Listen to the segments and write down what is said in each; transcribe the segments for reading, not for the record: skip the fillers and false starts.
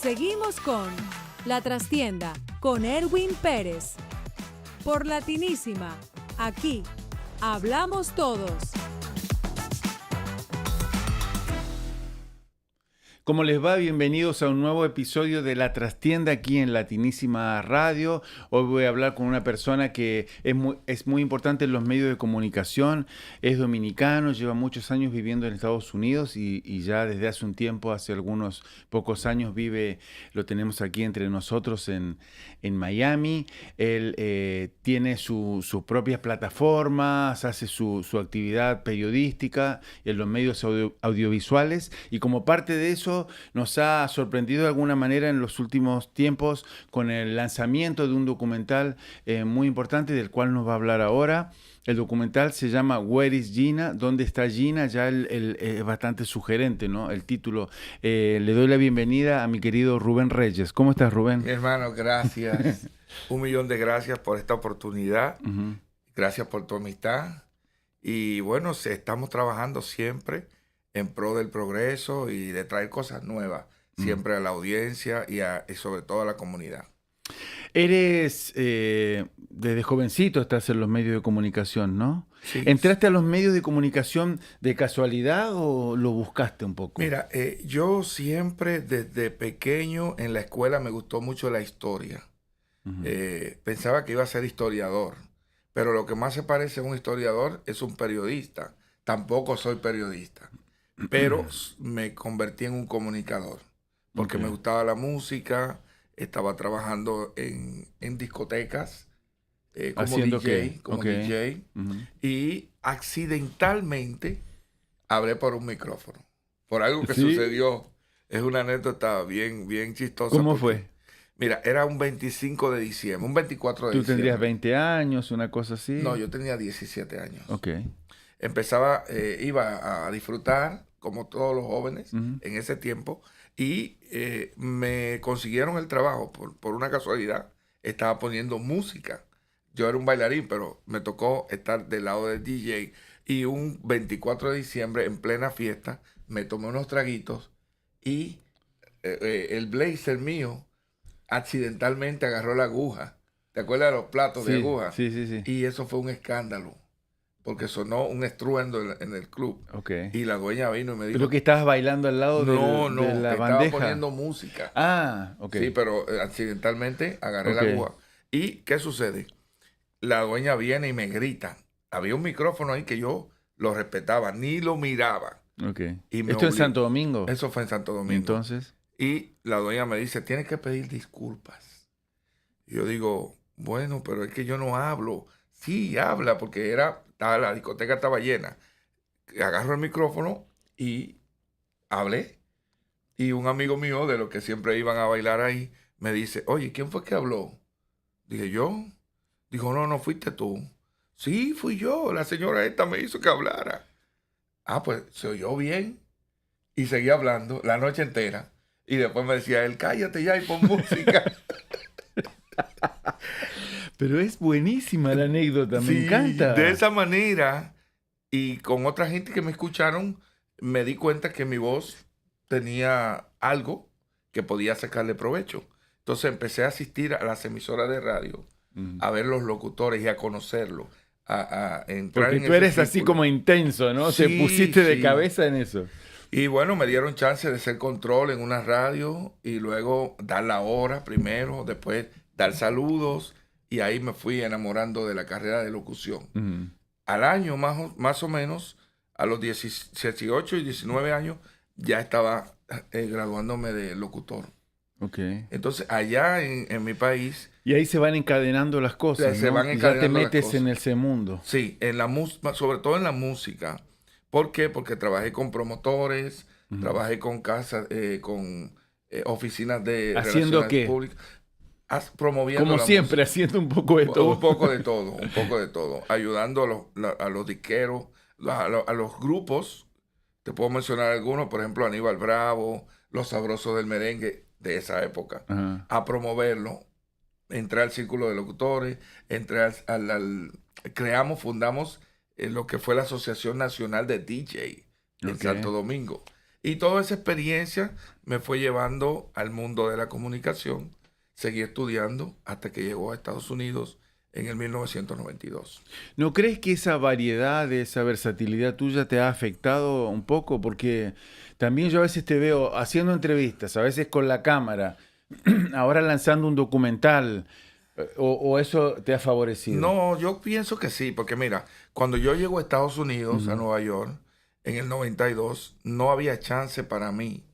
Seguimos con La Trastienda con Erwin Pérez. Por Latinísima, aquí hablamos todos. ¿Cómo les va? Bienvenidos a un nuevo episodio de La Trastienda aquí en Latinísima Radio. Hoy voy a hablar con una persona que es muy importante en los medios de comunicación. Es dominicano, lleva muchos años viviendo en Estados Unidos y ya desde hace un tiempo, hace algunos pocos años, lo tenemos aquí entre nosotros en Miami. Él tiene sus propias plataformas, hace su actividad periodística en los medios audiovisuales y como parte de eso nos ha sorprendido de alguna manera en los últimos tiempos con el lanzamiento de un documental muy importante del cual nos va a hablar ahora. El documental se llama Where is Gina? ¿Dónde está Gina? Ya es bastante sugerente, ¿no? El título. Le doy la bienvenida a mi querido Rubén Reyes. ¿Cómo estás, Rubén? Mi hermano, gracias. 1.000.000 de gracias por esta oportunidad. Gracias por tu amistad. Y bueno, estamos trabajando siempre en pro del progreso y de traer cosas nuevas siempre a la audiencia y sobre todo a la comunidad. Eres, desde jovencito estás en los medios de comunicación, ¿no? Sí. ¿Entraste a los medios de comunicación de casualidad o lo buscaste un poco? Mira, yo siempre desde pequeño en la escuela me gustó mucho la historia. Pensaba que iba a ser historiador, pero lo que más se parece a un historiador es un periodista. Tampoco soy periodista, pero me convertí en un comunicador porque me gustaba la música. Estaba trabajando en discotecas como DJ, y accidentalmente hablé por un micrófono. Por algo que sucedió. Es una anécdota bien chistosa. ¿Cómo fue? Mira, era un 25 de diciembre, un 24 de diciembre. ¿Tú tendrías 20 años, una cosa así? No, yo tenía 17 años. Ok. Iba a disfrutar, como todos los jóvenes, en ese tiempo, y me consiguieron el trabajo por una casualidad. Estaba poniendo música. Yo era un bailarín, pero me tocó estar del lado del DJ. Y un 24 de diciembre, en plena fiesta, me tomé unos traguitos y el blazer mío accidentalmente agarró la aguja. ¿Te acuerdas de los platos de aguja? Sí. Y eso fue un escándalo, porque sonó un estruendo en el club. Okay. Y la dueña vino y me dijo... ¿Pero que estabas bailando al lado de la bandeja? Estaba poniendo música. Ah, ok. Sí, pero accidentalmente agarré la aguja. ¿Y qué sucede? La dueña viene y me grita. Había un micrófono ahí que yo lo respetaba, ni lo miraba. Ok. Y ¿Esto en Santo Domingo? Eso fue en Santo Domingo. Entonces... Y la dueña me dice, tienes que pedir disculpas. Y yo digo, bueno, pero es que yo no hablo. Sí, habla, porque la discoteca estaba llena. Agarro el micrófono y hablé. Y un amigo mío, de los que siempre iban a bailar ahí, me dice, oye, ¿quién fue que habló? Dije, ¿yo? Dijo, no fuiste tú. Sí, fui yo. La señora esta me hizo que hablara. Ah, pues se oyó bien. Y seguí hablando la noche entera. Y después me decía él, cállate ya y pon música. Pero es buenísima la anécdota, me encanta. De esa manera, y con otra gente que me escucharon, me di cuenta que mi voz tenía algo que podía sacarle provecho. Entonces empecé a asistir a las emisoras de radio, a ver los locutores y a conocerlos, a entrar porque en tú eres así como intenso, ¿no? Sí, Te pusiste de cabeza en eso. Y bueno, me dieron chance de ser control en una radio y luego dar la hora primero, después dar saludos, y ahí me fui enamorando de la carrera de locución. Al año más o menos, a los 18 y 19 años, ya estaba graduándome de locutor. Okay. Entonces, allá en mi país... Y ahí se van encadenando las cosas, se ¿no? van Y ya te encadenando metes en ese mundo. Sí, sobre todo en la música. ¿Por qué? Porque trabajé con promotores, trabajé con casas, con oficinas de ¿haciendo qué? Públicas, promoviendo como siempre, música. Haciendo un poco de todo. Un poco de todo. Ayudando a los disqueros, a los grupos. Te puedo mencionar algunos, por ejemplo, Aníbal Bravo, Los Sabrosos del Merengue de esa época, a promoverlo. Entré al círculo de locutores, fundamos lo que fue la Asociación Nacional de DJ en Santo Domingo. Y toda esa experiencia me fue llevando al mundo de la comunicación. Seguí estudiando hasta que llegó a Estados Unidos en el 1992. ¿No crees que esa variedad, esa versatilidad tuya te ha afectado un poco? Porque también yo a veces te veo haciendo entrevistas, a veces con la cámara, ahora lanzando un documental, o eso te ha favorecido. No, yo pienso que sí, porque mira, cuando yo llego a Estados Unidos, a Ujú. Nueva York, en el 92, no había chance para mí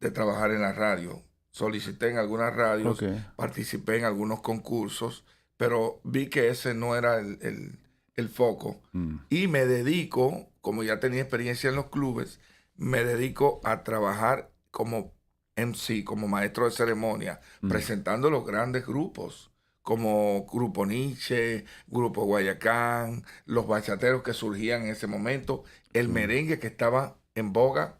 de trabajar en la radio. Solicité en algunas radios, Ok. participé en algunos concursos, pero vi que ese no era el foco. Mm. Y me dedico, como ya tenía experiencia en los clubes, me dedico a trabajar como MC, como maestro de ceremonia, presentando los grandes grupos, como Grupo Nietzsche, Grupo Guayacán, los bachateros que surgían en ese momento, el merengue que estaba en boga,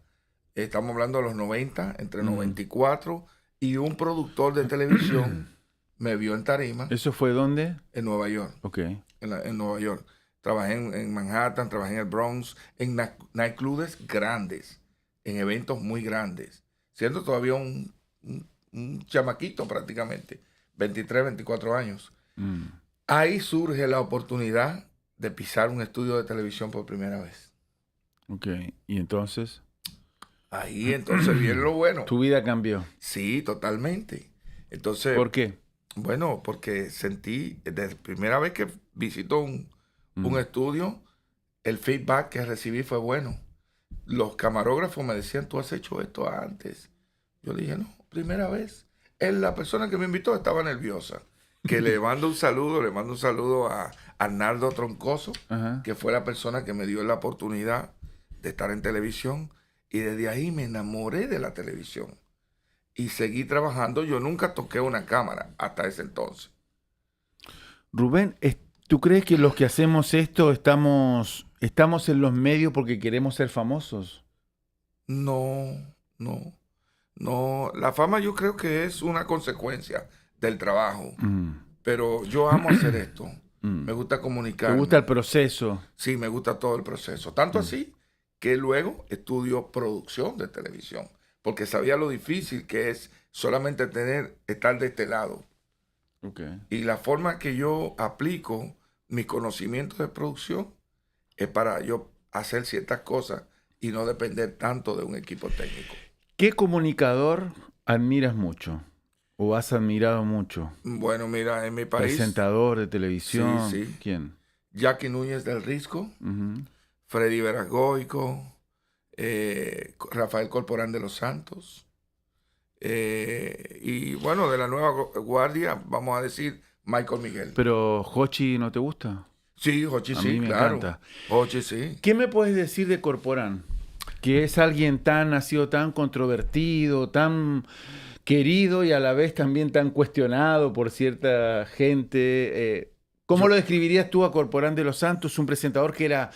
estamos hablando de los 90, entre 94, y un productor de televisión me vio en tarima ¿Eso fue dónde? en Nueva York. Ok. En Nueva York. Trabajé en Manhattan, trabajé en el Bronx, en nightclubs grandes, en eventos muy grandes, siendo todavía un chamaquito prácticamente, 23, 24 años. Mm. Ahí surge la oportunidad de pisar un estudio de televisión por primera vez. Ok. ¿Y entonces? Ahí entonces viene lo bueno. Tu vida cambió. Sí, totalmente. Entonces, ¿Por qué? bueno, porque sentí, desde la primera vez que visito un estudio, el feedback que recibí fue bueno. Los camarógrafos me decían, tú has hecho esto antes. Yo le dije, no, primera vez. La persona que me invitó estaba nerviosa. Que le mando un saludo a Arnaldo Troncoso, Ajá. que fue la persona que me dio la oportunidad de estar en televisión. Y desde ahí me enamoré de la televisión. Y seguí trabajando. Yo nunca toqué una cámara hasta ese entonces. Rubén, ¿tú crees que los que hacemos esto estamos en los medios porque queremos ser famosos? No, no, no. La fama yo creo que es una consecuencia del trabajo. Pero yo amo hacer esto. Me gusta comunicar. ¿Te gusta el proceso? Sí, me gusta todo el proceso. Tanto así que luego estudio producción de televisión. Porque sabía lo difícil que es solamente estar de este lado. Okay. Y la forma que yo aplico mis conocimientos de producción es para yo hacer ciertas cosas y no depender tanto de un equipo técnico. ¿Qué comunicador admiras mucho o has admirado mucho? Bueno, mira, en mi país, ¿Presentador de televisión? Sí, sí. ¿Quién? Jackie Núñez del Risco, Freddy Veragoico, Rafael Corporán de los Santos, y bueno, de la nueva guardia, vamos a decir, Michael Miguel. ¿Pero Jochi no te gusta? Sí, Jochi A sí, mí me claro. encanta. Jochi sí. ¿Qué me puedes decir de Corporán? Que es alguien ha sido tan controvertido, tan querido y a la vez también tan cuestionado por cierta gente. ¿Cómo lo describirías tú a Corporán de los Santos, un presentador que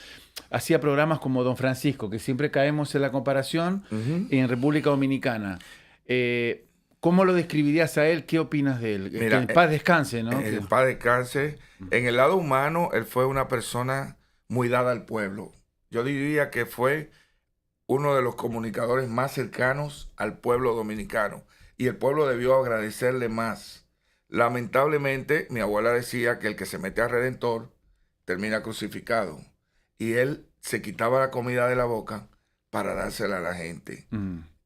hacía programas como Don Francisco, que siempre caemos en la comparación, en República Dominicana? ¿Cómo lo describirías a él? ¿Qué opinas de él? Mira, que en paz descanse, ¿no? En paz descanse. En el lado humano, él fue una persona muy dada al pueblo. Yo diría que fue uno de los comunicadores más cercanos al pueblo dominicano. Y el pueblo debió agradecerle más. Lamentablemente, mi abuela decía que el que se mete a Redentor termina crucificado. Y él se quitaba la comida de la boca para dársela a la gente.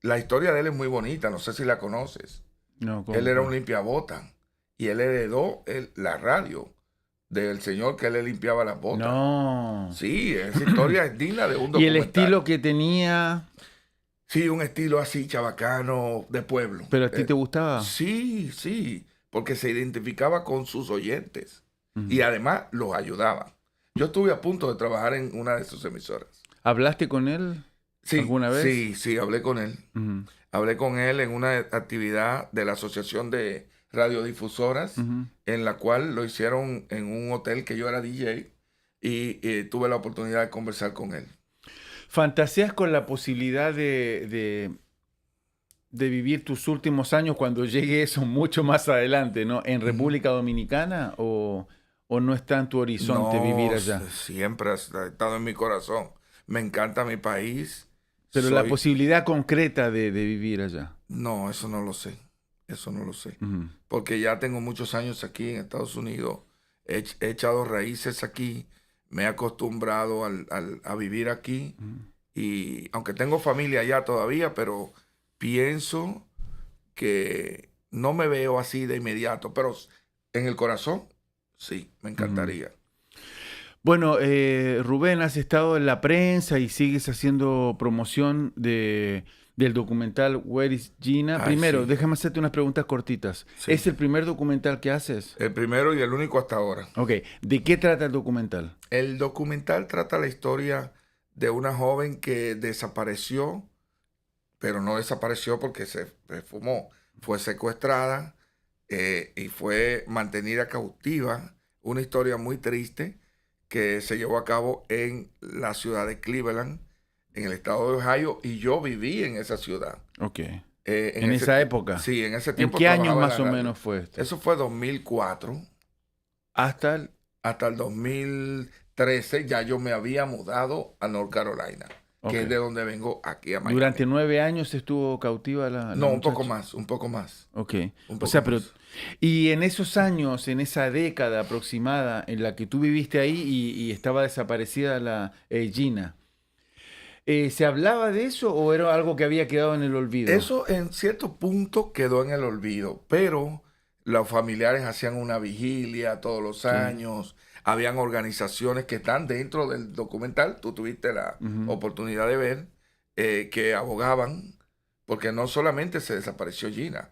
La historia de él es muy bonita, no sé si la conoces. No, ¿cómo? Él era un limpiabotas y él heredó la radio del señor que le limpiaba las botas. No. Sí, esa historia es digna de un documental. ¿Y el estilo que tenía? Sí, un estilo así, chabacano, de pueblo. ¿Pero a ti te gustaba? Sí, sí, porque se identificaba con sus oyentes y además los ayudaba. Yo estuve a punto de trabajar en una de sus emisoras. ¿Hablaste con él alguna vez? Sí, hablé con él. Hablé con él en una actividad de la Asociación de Radiodifusoras, en la cual lo hicieron en un hotel que yo era DJ y tuve la oportunidad de conversar con él. ¿Fantaseas con la posibilidad de vivir tus últimos años cuando llegue eso mucho más adelante, ¿no? ¿En República Dominicana o no está en tu horizonte vivir allá? Siempre ha estado en mi corazón. Me encanta mi país. Pero la posibilidad concreta de vivir allá. No, eso no lo sé. Eso no lo sé. Ujú. Porque ya tengo muchos años aquí en Estados Unidos. He echado raíces aquí. Me he acostumbrado a vivir aquí. Y aunque tengo familia allá todavía, pero pienso que no me veo así de inmediato. Pero en el corazón, sí, me encantaría. Bueno, Rubén, has estado en la prensa y sigues haciendo promoción del documental Where is Gina. Ay, Primero, sí. déjame hacerte unas preguntas cortitas. Sí. ¿Es el primer documental que haces? El primero y el único hasta ahora. Ok, ¿de qué trata el documental? El documental trata la historia de una joven que desapareció, pero no desapareció porque se fumó. Fue secuestrada y fue mantenida cautiva. Una historia muy triste que se llevó a cabo en la ciudad de Cleveland, en el estado de Ohio, y yo viví en esa ciudad. Ok. En esa época. Sí, en ese ¿En tiempo. qué año trabajaba en más la o radio. menos fue esto? Eso fue 2004. Hasta Hasta el 2013 ya yo me había mudado a North Carolina, que es de donde vengo aquí a Miami. Durante 9 años estuvo cautiva la No, un muchacha. poco más. Ok. Un O poco sea, pero... más. Y en esos años, en esa década aproximada en la que tú viviste ahí y estaba desaparecida la Gina, ¿se hablaba de eso o era algo que había quedado en el olvido? Eso en cierto punto quedó en el olvido, pero los familiares hacían una vigilia todos los años, habían organizaciones que están dentro del documental, tú tuviste la oportunidad de ver, que abogaban, porque no solamente se desapareció Gina,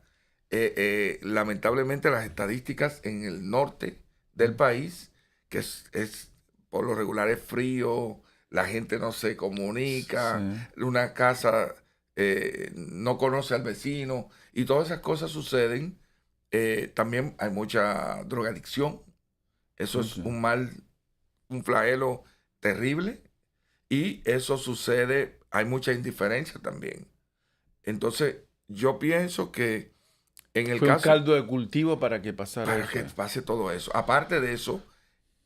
lamentablemente las estadísticas en el norte del país, que es por lo regular es frío, la gente no se comunica, una casa no conoce al vecino y todas esas cosas suceden. También hay mucha drogadicción. Eso es un mal, un flagelo terrible. Y eso sucede, hay mucha indiferencia también. Entonces, yo pienso que en el Fue caso... un caldo de cultivo para que pasara para eso. que pase todo eso. Aparte de eso,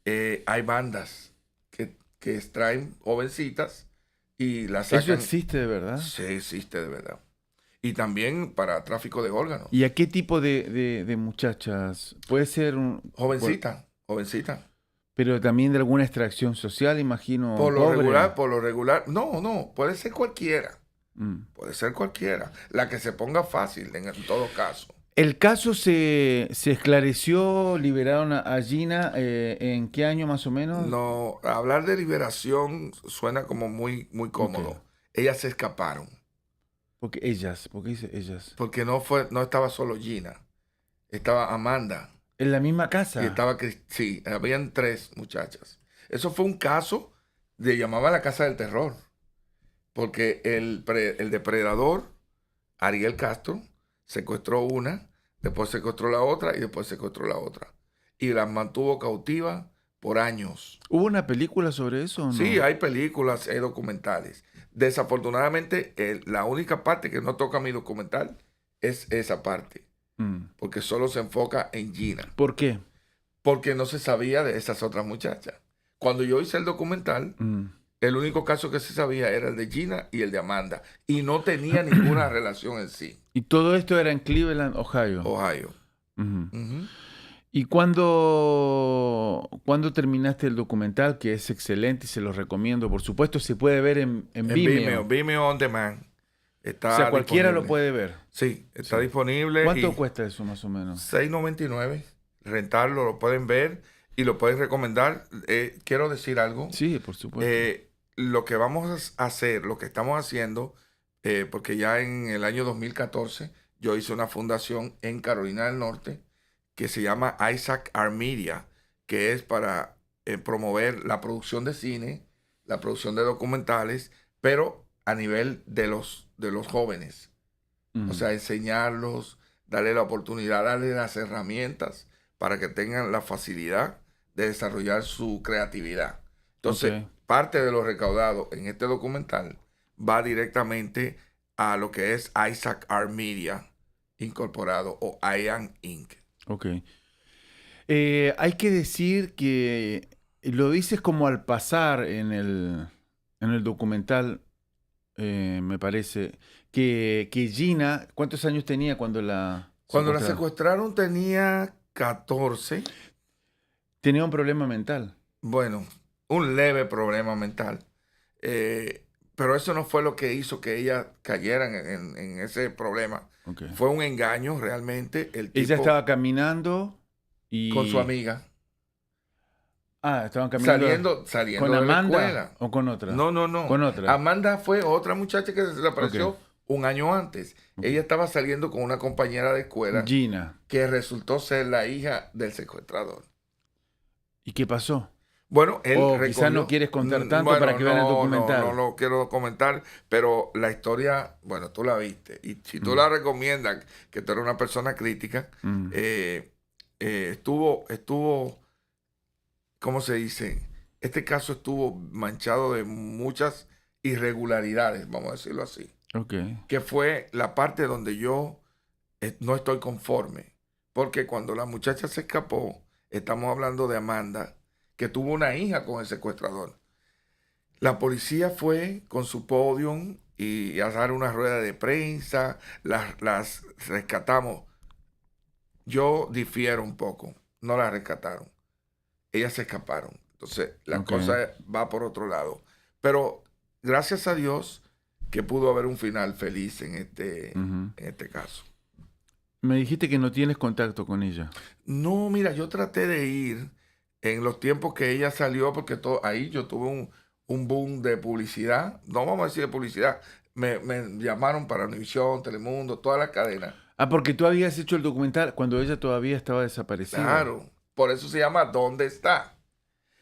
hay bandas que extraen jovencitas y las sacan. ¿Eso existe de verdad? Sí, existe de verdad. Y también para tráfico de órganos. ¿Y a qué tipo de muchachas? Puede ser Jovencita. Pero también de alguna extracción social, imagino. Por lo pobre. regular. No, puede ser cualquiera. Mm. Puede ser cualquiera. La que se ponga fácil en todo caso. ¿El caso se esclareció, liberaron a Gina en qué año más o menos? No, hablar de liberación suena como muy, muy cómodo. Ok. Ellas se escaparon. ¿Por qué dice ellas? Porque no estaba solo Gina. Estaba Amanda. ¿En la misma casa? Y estaba, sí, habían 3 muchachas. Eso fue un caso de llamaba la casa del terror. Porque el depredador, Ariel Castro, secuestró una, después secuestró la otra y después secuestró la otra. Y las mantuvo cautivas por años. ¿Hubo una película sobre eso o no? Sí, hay películas, hay documentales. Desafortunadamente, la única parte que no toca mi documental es esa parte. Porque solo se enfoca en Gina. ¿Por qué? Porque no se sabía de esas otras muchachas. Cuando yo hice el documental, el único caso que se sabía era el de Gina y el de Amanda. Y no tenía ninguna relación en sí. Y todo esto era en Cleveland, Ohio. Ohio. ¿Y cuándo terminaste el documental? Que es excelente y se lo recomiendo. Por supuesto, se puede ver en Vimeo. Vimeo On Demand. Está o sea, cualquiera disponible. lo puede ver. Sí, está disponible. ¿Cuánto cuesta eso más o menos? $6.99. Rentarlo, lo pueden ver y lo pueden recomendar. Quiero decir algo. Sí, por supuesto. Lo que vamos a hacer, lo que estamos haciendo, porque ya en el año 2014 yo hice una fundación en Carolina del Norte que se llama Isaac R. Media, que es para promover la producción de cine, la producción de documentales, pero a nivel de los jóvenes. O sea, enseñarlos, darle la oportunidad, darle las herramientas para que tengan la facilidad de desarrollar su creatividad. Entonces, parte de lo recaudado en este documental va directamente a lo que es Isaac R. Media Incorporado o IAN Inc. Ok. Hay que decir que lo dices como al pasar en el documental. me parece, que Gina, ¿cuántos años tenía cuando la Cuando la secuestraron? secuestraron tenía 14. Tenía un problema mental. Bueno, un leve problema mental. Pero eso no fue lo que hizo que ella cayera en ese problema. Okay. Fue un engaño realmente. El tipo Ella estaba caminando y... con su amiga. Estaban caminando. Saliendo ¿Con de la Amanda escuela. o con otra? No. Con otra. Amanda fue otra muchacha que se desapareció Okay. un año antes. Okay. Ella estaba saliendo con una compañera de escuela Gina. que resultó ser la hija del secuestrador. ¿Y qué pasó? Bueno, él quizás no quieres contar tanto para que vean el documental. No lo quiero comentar, pero la historia, bueno, tú la viste. Y si tú la recomiendas, que tú eres una persona crítica, estuvo, ¿cómo se dice? Este caso estuvo manchado de muchas irregularidades, vamos a decirlo así. Okay. Que fue la parte donde yo no estoy conforme. Porque cuando la muchacha se escapó, estamos hablando de Amanda, que tuvo una hija con el secuestrador. La policía fue con su podium y a dar una rueda de prensa, las rescatamos. Yo difiero un poco, no las rescataron. Ellas se escaparon. Entonces, la cosa va por otro lado. Pero gracias a Dios que pudo haber un final feliz en este caso. Me dijiste que no tienes contacto con ella. No, mira, yo traté de ir en los tiempos que ella salió, porque ahí yo tuve un boom de publicidad. No vamos a decir de publicidad. Me llamaron para Univisión, Telemundo, todas las cadenas. Porque tú habías hecho el documental cuando ella todavía estaba desaparecida. Claro, por eso se llama ¿Dónde está?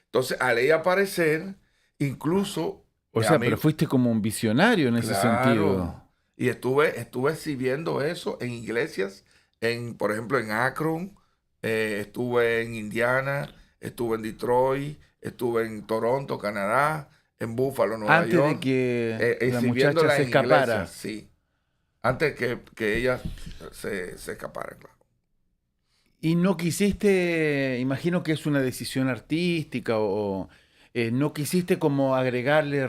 Entonces, al ella aparecer, incluso... O sea, pero fuiste como un visionario en ese sentido. Y estuve exhibiendo eso en iglesias, por ejemplo, en Akron, estuve en Indiana, estuve en Detroit, estuve en Toronto, Canadá, en Buffalo, Nueva York. Antes de que la muchacha se escapara. Iglesias, sí. Antes que ella se escapara, claro. Y no quisiste, imagino que es una decisión artística o no quisiste como agregarle,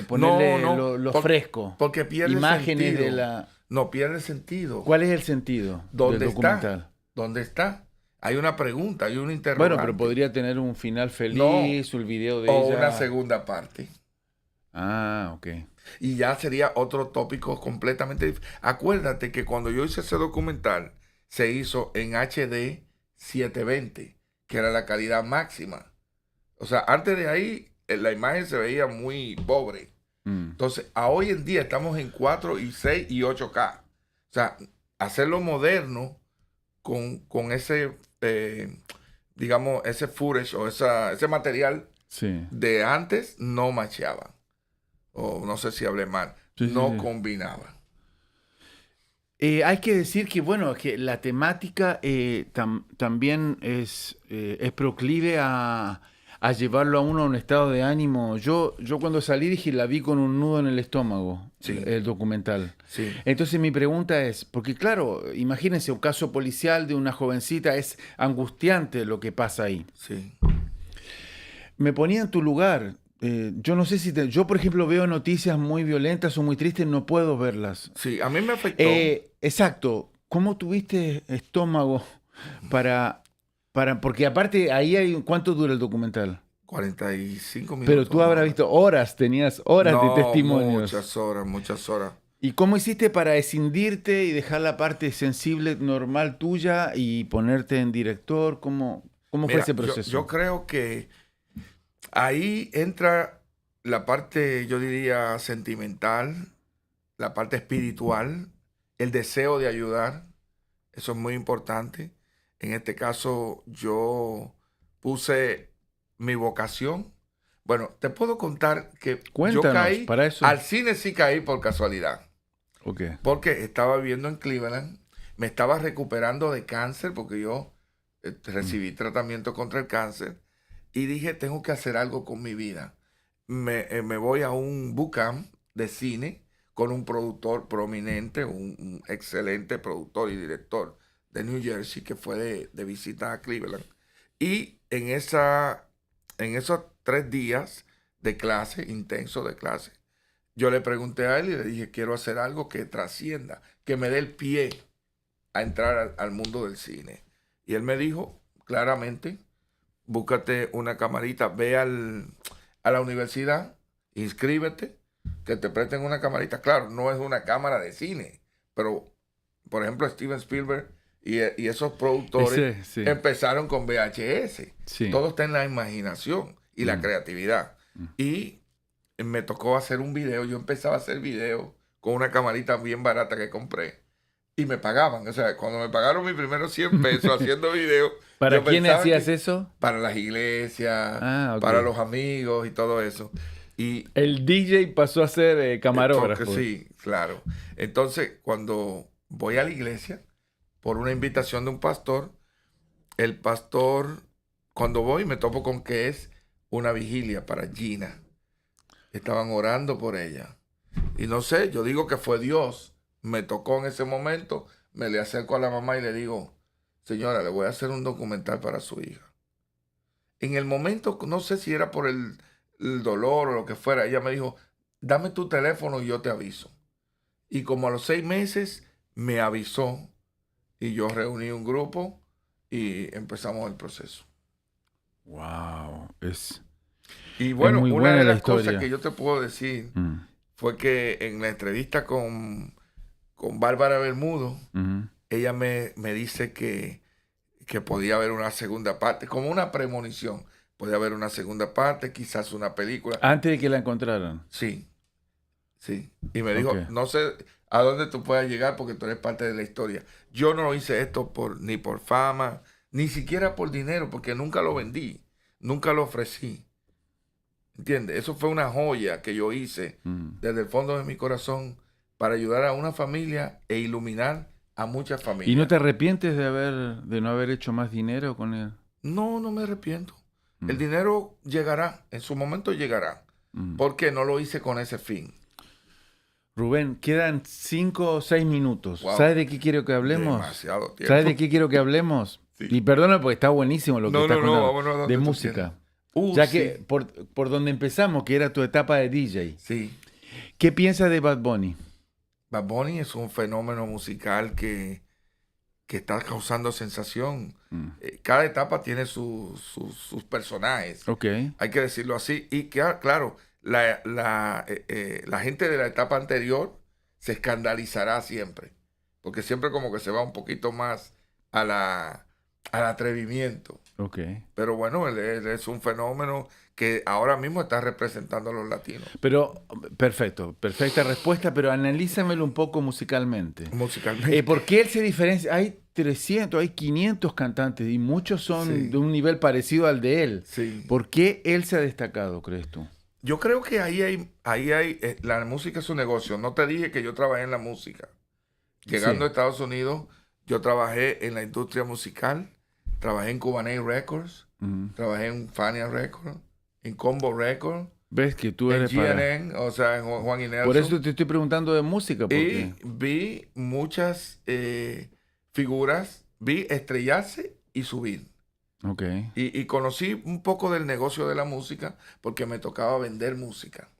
ponerle lo fresco. Porque pierde imágenes sentido. de la... No, pierde sentido. ¿Cuál es el sentido del documental? ¿Dónde está? Hay una pregunta, hay un interrogante. Bueno, pero podría tener un final feliz, el video de ella. O una segunda parte. Ok. Y ya sería otro tópico completamente diferente. Acuérdate que cuando yo hice ese documental, se hizo en HD 720, que era la calidad máxima. O sea, antes de ahí, la imagen se veía muy pobre. Entonces, hoy en día estamos en 4 y 6 y 8K. O sea, hacerlo moderno con ese, digamos, ese footage o ese material de antes no macheaba. O no sé si hablé mal. No combinaba. Hay que decir que, bueno, que la temática también es proclive a llevarlo a uno a un estado de ánimo. Yo cuando salí dije, la vi con un nudo en el estómago, el documental. Sí. Entonces mi pregunta es, porque claro, imagínense un caso policial de una jovencita, es angustiante lo que pasa ahí. Sí. Me ponía en tu lugar. Yo no sé si... yo, por ejemplo, veo noticias muy violentas o muy tristes, no puedo verlas. Sí, a mí me afectó. Exacto. ¿Cómo tuviste estómago para... Porque aparte, ahí hay... ¿Cuánto dura el documental? 45 minutos. Pero tú habrás visto horas, tenías horas de testimonios. Muchas horas. ¿Y cómo hiciste para escindirte y dejar la parte sensible, normal tuya y ponerte en director? ¿Cómo fue ese proceso? Yo creo que ahí entra la parte, yo diría, sentimental, la parte espiritual, el deseo de ayudar. Eso es muy importante. En este caso, yo puse mi vocación. Bueno, te puedo contar que Cuéntanos, yo caí, para eso. al cine sí caí por casualidad. Okay. Porque estaba viviendo en Cleveland, me estaba recuperando de cáncer porque yo recibí tratamiento contra el cáncer y dije, tengo que hacer algo con mi vida. Me voy a un bootcamp de cine con un productor prominente, un excelente productor y director de New Jersey que fue de visita a Cleveland. Y en esos 3 días de clase, intenso de clase, yo le pregunté a él y le dije, quiero hacer algo que trascienda, que me dé el pie a entrar al mundo del cine. Y él me dijo claramente, búscate una camarita, ve a la universidad, inscríbete, que te presten una camarita. Claro, no es una cámara de cine, pero, por ejemplo, Steven Spielberg y esos productores empezaron con VHS. Sí. Todo está en la imaginación y la creatividad. Y me tocó hacer un video. Yo empezaba a hacer videos con una camarita bien barata que compré. Y me pagaban. O sea, cuando me pagaron mis primeros 100 pesos haciendo videos. ¿Para quién hacías eso? Para las iglesias, para los amigos y todo eso. Y el DJ pasó a ser camarógrafo. Sí, claro. Entonces, cuando voy a la iglesia, por una invitación de un pastor, el pastor, cuando voy, me topo con que es una vigilia para Gina. Estaban orando por ella. Y no sé, yo digo que fue Dios. Me tocó en ese momento, me le acerco a la mamá y le digo, señora, le voy a hacer un documental para su hija. En el momento, no sé si era por el dolor o lo que fuera, ella me dijo, dame tu teléfono y yo te aviso. Y como a los 6 meses me avisó y yo reuní un grupo y empezamos el proceso. Wow, y bueno, muy una de las historia. cosas que yo te puedo decir fue que en la entrevista con Bárbara Bermudo, ella me dice que podía haber una segunda parte, como una premonición. Podía haber una segunda parte, quizás una película. Antes de que la encontraran. Sí. Y me dijo, no sé a dónde tú puedas llegar porque tú eres parte de la historia. Yo no hice esto ni por fama, ni siquiera por dinero, porque nunca lo vendí, nunca lo ofrecí. ¿Entiendes? Eso fue una joya que yo hice desde el fondo de mi corazón para ayudar a una familia e iluminar a muchas familias. ¿Y no te arrepientes de no haber hecho más dinero con él? No me arrepiento. El dinero llegará, en su momento llegará, porque no lo hice con ese fin. Rubén, quedan 5 o 6 minutos. Wow. ¿Sabes de qué quiero que hablemos? Demasiado tiempo. ¿Sabes de qué quiero que hablemos? Sí. Y perdona porque está buenísimo lo que estás contando. De música. Ya que por donde empezamos, que era tu etapa de DJ. Sí. ¿Qué piensas de Bad Bunny? Bad Bunny es un fenómeno musical que está causando sensación. Cada etapa tiene sus personajes. Okay. Hay que decirlo así. Y claro, la gente de la etapa anterior se escandalizará siempre. Porque siempre como que se va un poquito más al atrevimiento. Okay. Pero bueno, él es un fenómeno que ahora mismo está representando a los latinos. Pero, perfecta respuesta, pero analízamelo un poco musicalmente. Musicalmente. ¿Por qué él se diferencia? Hay 300, hay 500 cantantes y muchos son de un nivel parecido al de él. Sí. ¿Por qué él se ha destacado, crees tú? Yo creo que ahí hay la música es un negocio. No te dije que yo trabajé en la música. Llegando a Estados Unidos, yo trabajé en la industria musical. Trabajé en Cubanay Records, trabajé en Fania Records, en Combo Records. ¿Ves que tú eres en GNN, o sea, en Juan y Nelson? Por eso te estoy preguntando de música. Y vi muchas figuras, vi estrellarse y subir. Okay. Y conocí un poco del negocio de la música porque me tocaba vender música.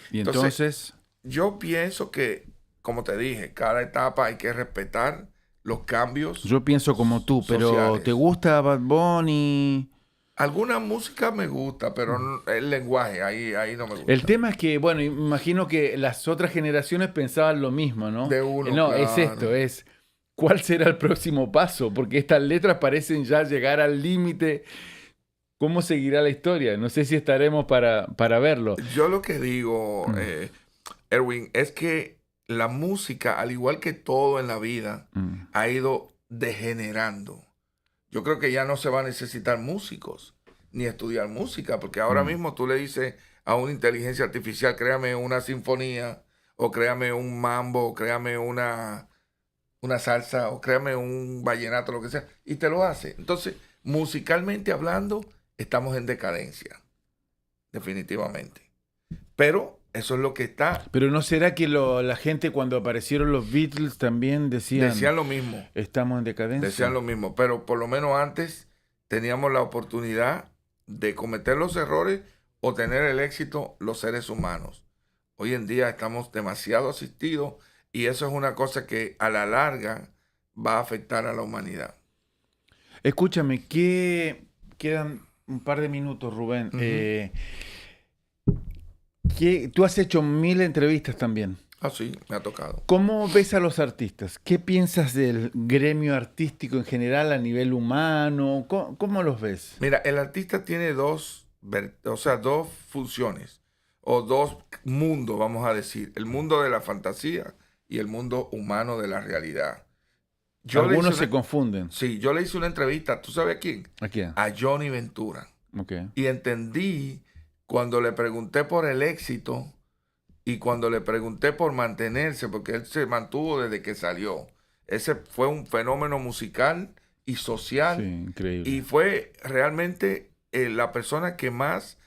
Y entonces yo pienso que, como te dije, cada etapa hay que respetar los cambios. Yo pienso como tú, pero sociales. ¿te gusta Bad Bunny? Alguna música me gusta, pero el lenguaje, ahí no me gusta. El tema es que, bueno, imagino que las otras generaciones pensaban lo mismo, ¿no? No, claro. Es esto, es ¿cuál será el próximo paso? Porque estas letras parecen ya llegar al límite. ¿Cómo seguirá la historia? No sé si estaremos para verlo. Yo lo que digo, Erwin, es que la música, al igual que todo en la vida, ha ido degenerando. Yo creo que ya no se va a necesitar músicos ni estudiar música, porque ahora mismo tú le dices a una inteligencia artificial, créame una sinfonía, o créame un mambo, o créame una salsa, o créame un vallenato, lo que sea, y te lo hace. Entonces, musicalmente hablando, estamos en decadencia, definitivamente. Pero eso es lo que está. Pero ¿no será que la gente cuando aparecieron los Beatles también decían lo mismo? Estamos en decadencia. Decían lo mismo, pero por lo menos antes teníamos la oportunidad de cometer los errores o tener el éxito los seres humanos. Hoy en día estamos demasiado asistidos y eso es una cosa que a la larga va a afectar a la humanidad. Escúchame, quedan un par de minutos, Rubén. Tú has hecho 1000 entrevistas también. Ah, sí, me ha tocado. ¿Cómo ves a los artistas? ¿Qué piensas del gremio artístico en general a nivel humano? ¿Cómo los ves? Mira, el artista tiene dos funciones o dos mundos, vamos a decir. El mundo de la fantasía y el mundo humano de la realidad. Algunos se confunden. Sí, yo le hice una entrevista, ¿tú sabes a quién? ¿A quién? A Johnny Ventura. Okay. Y entendí cuando le pregunté por el éxito y cuando le pregunté por mantenerse, porque él se mantuvo desde que salió. Ese fue un fenómeno musical y social. Sí, increíble. Y fue realmente la persona que más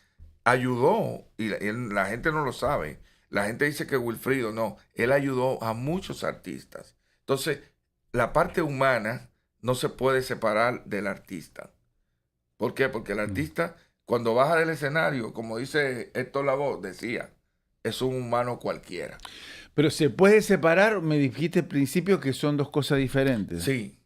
ayudó, y la gente no lo sabe. La gente dice que Wilfrido, no, él ayudó a muchos artistas. Entonces, la parte humana no se puede separar del artista. ¿Por qué? Porque el artista, cuando baja del escenario, como dice Héctor Lavoe, decía, es un humano cualquiera. Pero se puede separar, me dijiste al principio que son dos cosas diferentes. Sí.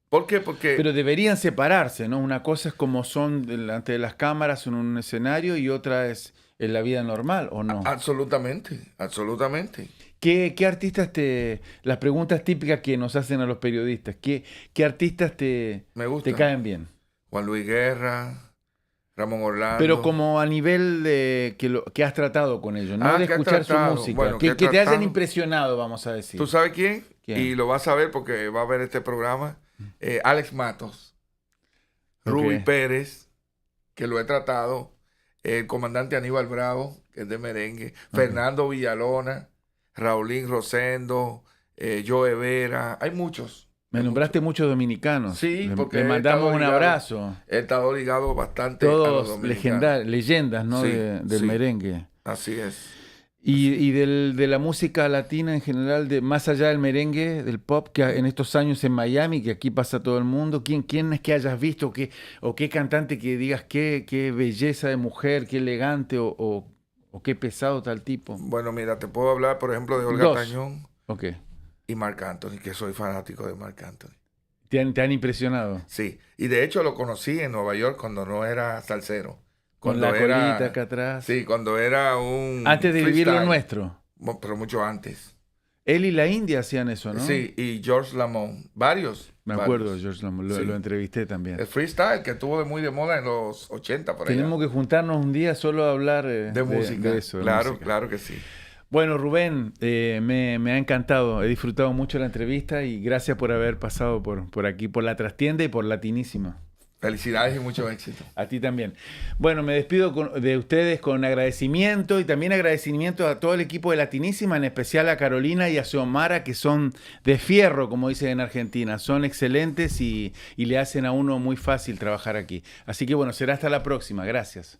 ¿Por qué? Porque... Pero deberían separarse, ¿no? Una cosa es como son delante de las cámaras en un escenario y otra es en la vida normal, ¿o no? Absolutamente, absolutamente. ¿Qué artistas las preguntas típicas que nos hacen a los periodistas, ¿qué artistas te caen bien? Juan Luis Guerra, Ramón Orlando. Pero como a nivel de que has tratado con ellos, no de escuchar su música, bueno, que te hayan impresionado, vamos a decir. ¿Tú sabes quién? ¿Quién? Y lo vas a ver porque va a ver este programa. Alex Matos, Ruby Pérez, que lo he tratado, el comandante Aníbal Bravo, que es de merengue, Fernando Villalona, Raulín Rosendo, Joe Vera, hay muchos. Me nombraste muchos dominicanos. Sí, porque le mandamos un abrazo. He estado ligado bastante a los todos leyendas, ¿no? Sí, del merengue. Así es. Y de la música latina en general, más allá del merengue, del pop, que en estos años en Miami, que aquí pasa todo el mundo, ¿quién es que hayas visto o qué cantante que digas qué belleza de mujer, qué elegante o qué pesado tal tipo? Bueno, mira, te puedo hablar, por ejemplo, de Olga Tañón y Marc Anthony, que soy fanático de Marc Anthony. ¿Te han impresionado? Sí, y de hecho lo conocí en Nueva York cuando no era salsero. Con la colita acá atrás. Sí, cuando era un... Antes de vivir lo nuestro. Pero mucho antes. Él y la India hacían eso, ¿no? Sí, y George Lamond. Varios. Me acuerdo de George Lamond, lo entrevisté también. El freestyle que estuvo muy de moda en los 80 por allá. Tenemos que juntarnos un día solo a hablar de música. De eso. Claro, música. Claro que sí. Bueno, Rubén, me ha encantado. He disfrutado mucho la entrevista y gracias por haber pasado por aquí, por La Trastienda y por Latinísima. Felicidades y mucho éxito. A ti también. Bueno, me despido de ustedes con agradecimiento y también agradecimiento a todo el equipo de Latinísima, en especial a Carolina y a Xiomara, que son de fierro, como dicen en Argentina. Son excelentes y le hacen a uno muy fácil trabajar aquí. Así que bueno, será hasta la próxima. Gracias.